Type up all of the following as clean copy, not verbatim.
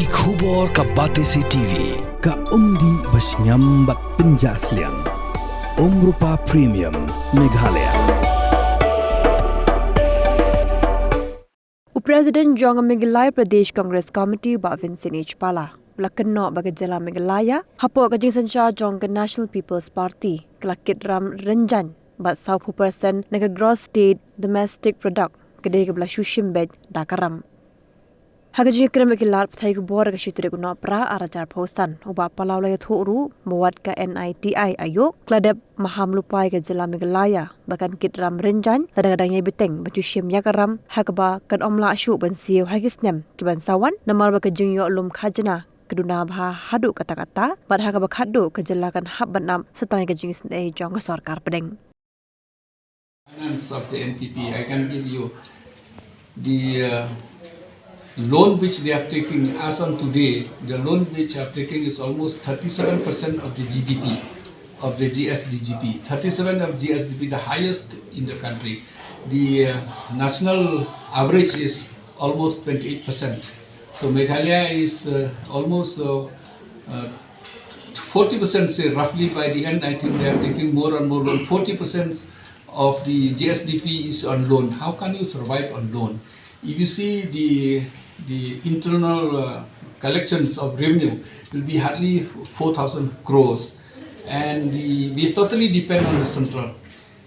Ki khubor ka Batesi TV ka umdi basnyam bat penjaslian. Rupa Premium Meghalaya. Presdident Jong Meghalaya Pradesh Congress Committee ba Vincent H. Pala. Lakanno baga jela Meghalaya. Hapo ka jingsancha Jong National People's Party. Kalakit ram Rynjaiñ. But South person naga gross state domestic product. Kadai ka bla shushim bed dakaram. Hagaji krem kilar pthai ko bor ga shitri ko no pra arajar phosan uba palaw la thuru mawat ka NITI ayo kladep mahamlupai ga jela Meghalaya bakan kitram Rynjaiñ ladang-ladang yai beteng bajushim yakaram hakba kan omla ashu ban siu hagisnem kiban sawan namal ba ka jingyo lum khajna keduna bha hadu kata-kata bad hakba khaddu ka jela kan hab banam setang ga jingis nei jong sarkar pedeng. Finance of the NPP, I can give you the loan which they are taking as on today. The loan which they are taking is almost 37% of the GDP, of the Gsdp. 37% of Gsdp, the highest in the country. The national average is almost 28%. So Meghalaya is almost 40%, say roughly by the end. I think they are taking more and more loan. 40% of the Gsdp is on loan. How can you survive on loan? If you see the internal collections of revenue will be hardly 4,000 crores, and we totally depend on the central.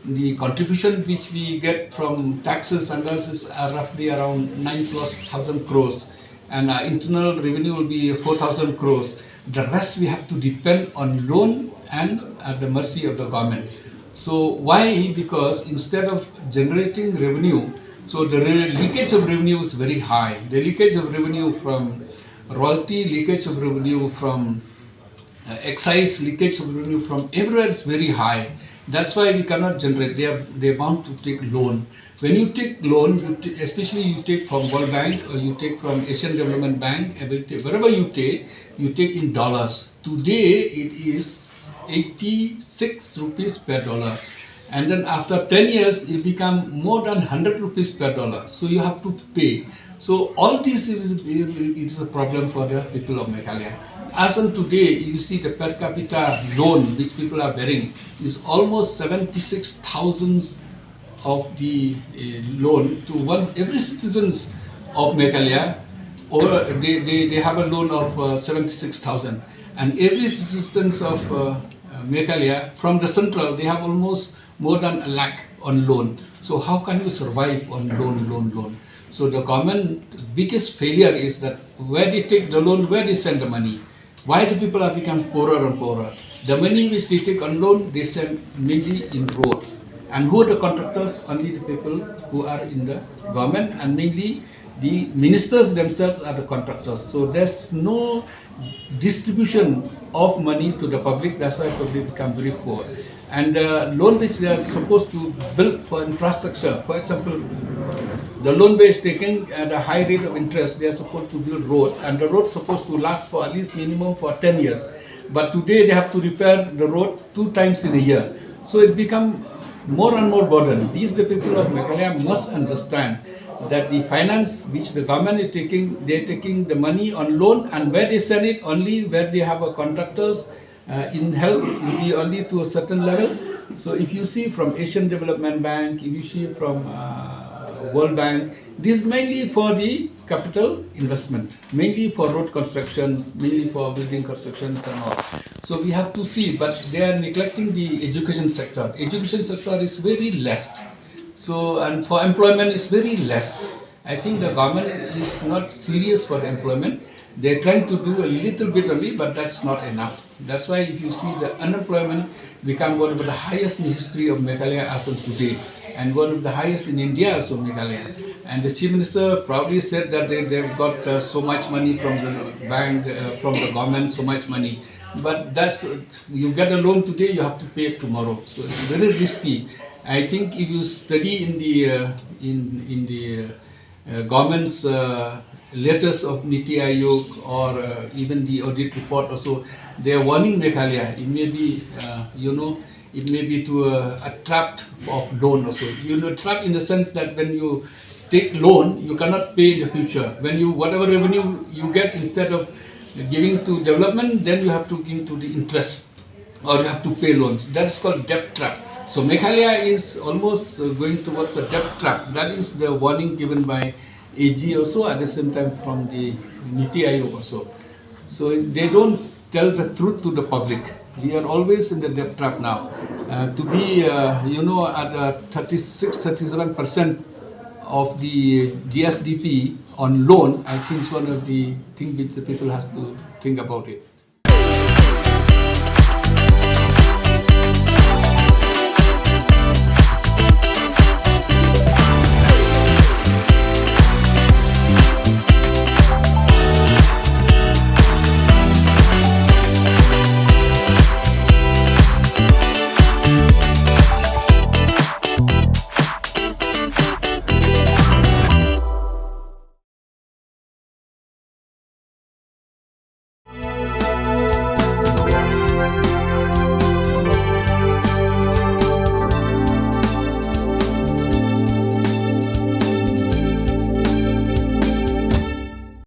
The contribution which we get from taxes and others are roughly around 9,000+ crores, and our internal revenue will be 4,000 crores. The rest we have to depend on loan and at the mercy of the government. So why? Because instead of generating revenue, so the leakage of revenue is very high. The leakage of revenue from royalty, leakage of revenue from excise, leakage of revenue from everywhere is very high. That's why we cannot generate. They are bound to take loan. When you take loan, especially you take from World Bank or you take from Asian Development Bank, wherever you take in dollars. Today it is 86 rupees per dollar. And then after 10 years, it become more than 100 rupees per dollar. So you have to pay. So all this is a problem for the people of Meghalaya. As on today, you see the per capita loan which people are bearing is almost 76,000 of the loan to every citizens of Meghalaya, or they have a loan of 76,000. And every citizens of Meghalaya from the central, they have almost more than 1 lakh on loan. So how can you survive on loan? So the government biggest failure is that where they take the loan, where they send the money. Why do people have become poorer and poorer? The money which they take on loan, they send mainly in roads. And who are the contractors? Only the people who are in the government, and mainly the ministers themselves are the contractors. So there's no distribution of money to the public. That's why public become very poor. And the loan which they are supposed to build for infrastructure, for example, the loan which taking at a high rate of interest, they are supposed to build road, and the road is supposed to last for at least minimum for 10 years. But today they have to repair the road 2 times in a year. So it become more and more burden. These the people of Meghalaya must understand that the finance which the government is taking, they are taking the money on loan, and where they send it, only where they have a contractors in help will be only to a certain level. So if you see from Asian Development Bank, if you see from World Bank, this is mainly for the capital investment, mainly for road constructions, mainly for building constructions and all. So we have to see, but they are neglecting the education sector. Education sector is very less. So, and for employment is very less. I think the government is not serious for the employment. They're trying to do a little bit only, but that's not enough. That's why if you see the unemployment become one of the highest in the history of Meghalaya as of today, and one of the highest in India also, Meghalaya. And the Chief Minister probably said that they've got so much money from the bank, from the government, so much money. But that's, you get a loan today, you have to pay it tomorrow. So it's very risky. I think if you study in the government's letters of Niti Aayog or even the audit report also, they are warning Meghalaya. It may be, it may be to a trap of loan also. Trap in the sense that when you take loan, you cannot pay in the future. When you, whatever revenue you get, instead of giving to development, then you have to give to the interest, or you have to pay loans. That is called debt trap. So Meghalaya is almost going towards a debt trap. That is the warning given by AG also, at the same time from the Niti Aayog also. So they don't tell the truth to the public. We are always in the debt trap now. To be, at 36-37% of the Gsdp on loan, I think is one of the things which the people has to think about it.